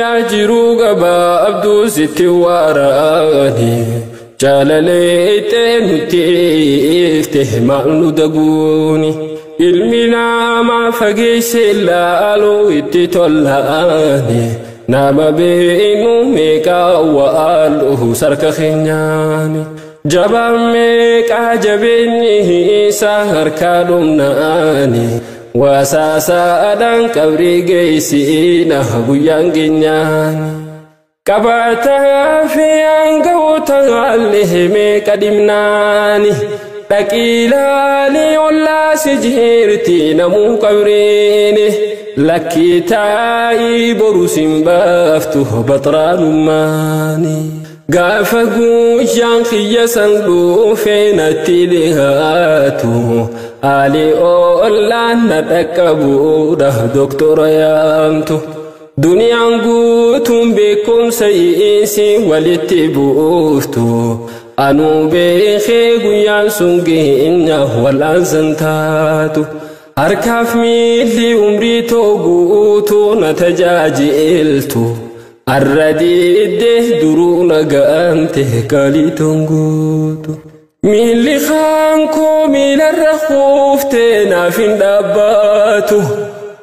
يجرو قبا أبدو ستي وراني جالليتي نتيفته معنو دقوني المنا ما فقيس اللالو اتطلاني نام بينو ميكا وآلوه سرك خنياني جبان ميكا جبيني سهر كالمناني واساسا أدان كبري جيسينا بيان جنياني كباتا في أنقوتا اللي ميكا دمناني لكيلاني ولا سجيرتي نمو كبريني لكي تاي بروسين بافتو بطران ماني قافقو جانخي يسنقو فين التلهاتو آلي أولان نتكبو ده دكتور يامتو دنيا نقوتم بكم سيئيسي والاتبوفتو أنو بيخيقو يانسونجي إنه والأنسنتاتو أركاف ميلي أمري توقوتو نتجاجيلتو الرديد درون قانته قالي تنقوتو ميلي خانكو ميل الرخوفتنا في النباتو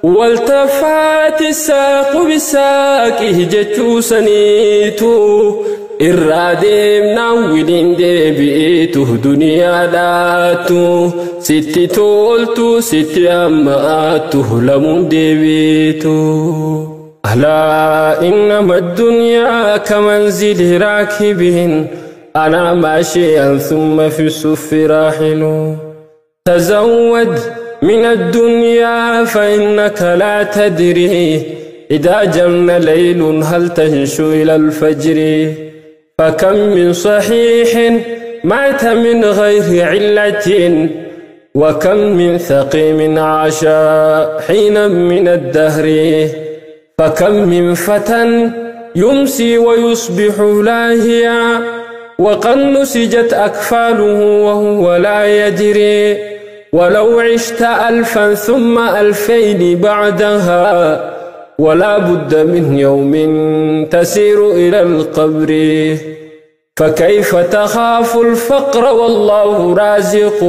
والتفات الساق بالساق هجتو سنيتو الرادم نولين ديبيتو دنيا داتو ستي تولتو ستي أماتو لمن ديبيتو ألا إنما الدنيا كمنزل راكبين أنا ماشيا ثم في الصف راحل تزود من الدنيا فإنك لا تدري إذا جن ليل هل تنشو إلى الفجر فكم من صحيح مات من غير علة وكم من ثقيم عاش حينا من الدهر فكم من فتى يمسي ويصبح لاهيا وقد نسجت أكفاله وهو لا يدري ولو عشت 1000 ثم 2000 بعدها ولا بد من يوم تسير إلى القبر فكيف تخاف الفقر والله رازق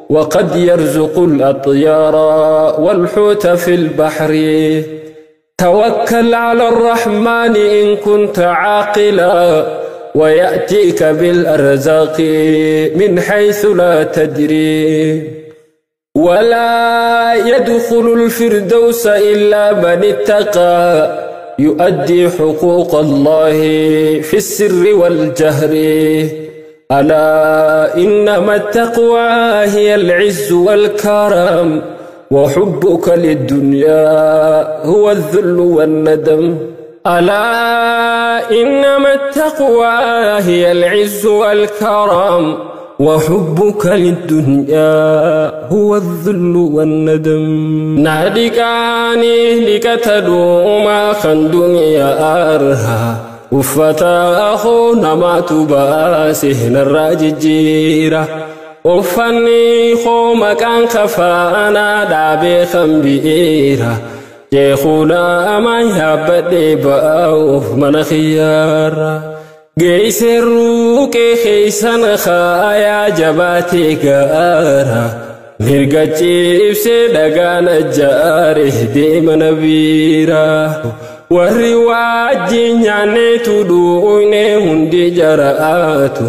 وقد يرزق الأطيار والحوت في البحر توكل على الرحمن إن كنت عاقلا ويأتيك بالأرزاق من حيث لا تدري ولا يدخل الفردوس إلا من اتقى يؤدي حقوق الله في السر والجهر ألا إنما التقوى هي العز والكرم وحبك للدنيا هو الذل والندم ألا إنما التقوى هي العز والكرم وحبك للدنيا هو الذل والندم نادكاني لكتدو ما خن دنيا أرها وفتا أخو نمات باسه نراججيرا وفني خو مكان خفانا دابي خنبئيرا جيخونا ما يابدي باوف من خيارا جيسروك خيسان خايا جباتي كارا مرقاتي بسي دقانا جاره ديم نبيرا والرواجي نياني تدويني هندي جرآتو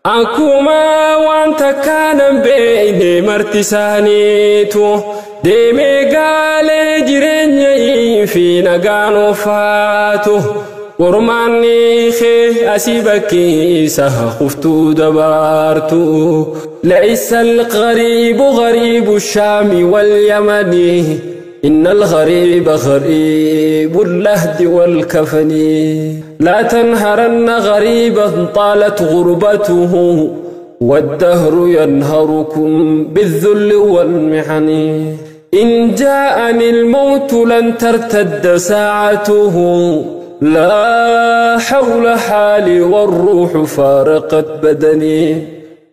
أكوما وانتا كان بيني مرتسانيتو ديمي قالي جريني في نقانو فاتو ورماني خي أسيبكي سهخفتو دبارتو ليس الغريب غريب الشام واليمن إن الغريب غريب اللهد والكفن لا تنهرن غريبا طالت غربته والدهر ينهركم بالذل والمحن إن جاءني الموت لن ترتد ساعته لا حول حالي والروح فارقت بدني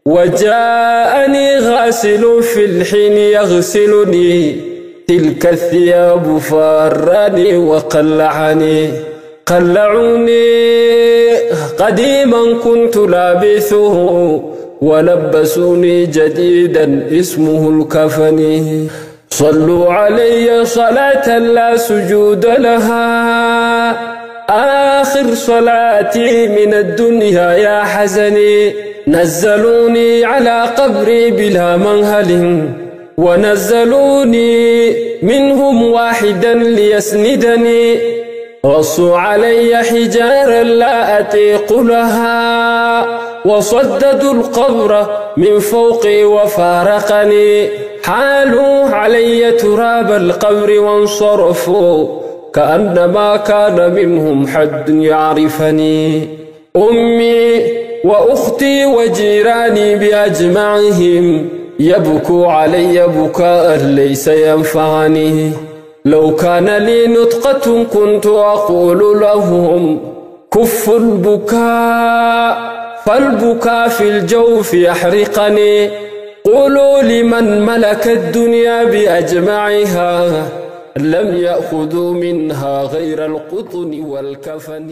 وجاءني غاسل في الحين يغسلني تلك الثياب فارني وقلعني قلعوني قديما كنت لابثه ولبسوني جديدا اسمه الكفن. صلوا علي صلاة لا سجود لها آخر صلاتي من الدنيا يا حزني. نزلوني على قبري بلا منهل ونزلوني منهم واحدا ليسندني. رصوا علي حجارا لا أطيق لها وصددوا القبر من فوقي وفارقني. حالوا علي تراب القبر وانصرفوا كأنما كان منهم حد يعرفني. أمي وأختي وجيراني بأجمعهم يبكوا علي بكاء ليس ينفعني. لو كان لي نطقة كنت أقول لهم كفوا البكاء فالبكاء في الجوف يحرقني. قولوا لمن ملك الدنيا بأجمعها لم يأخذوا منها غير القطن والكفن.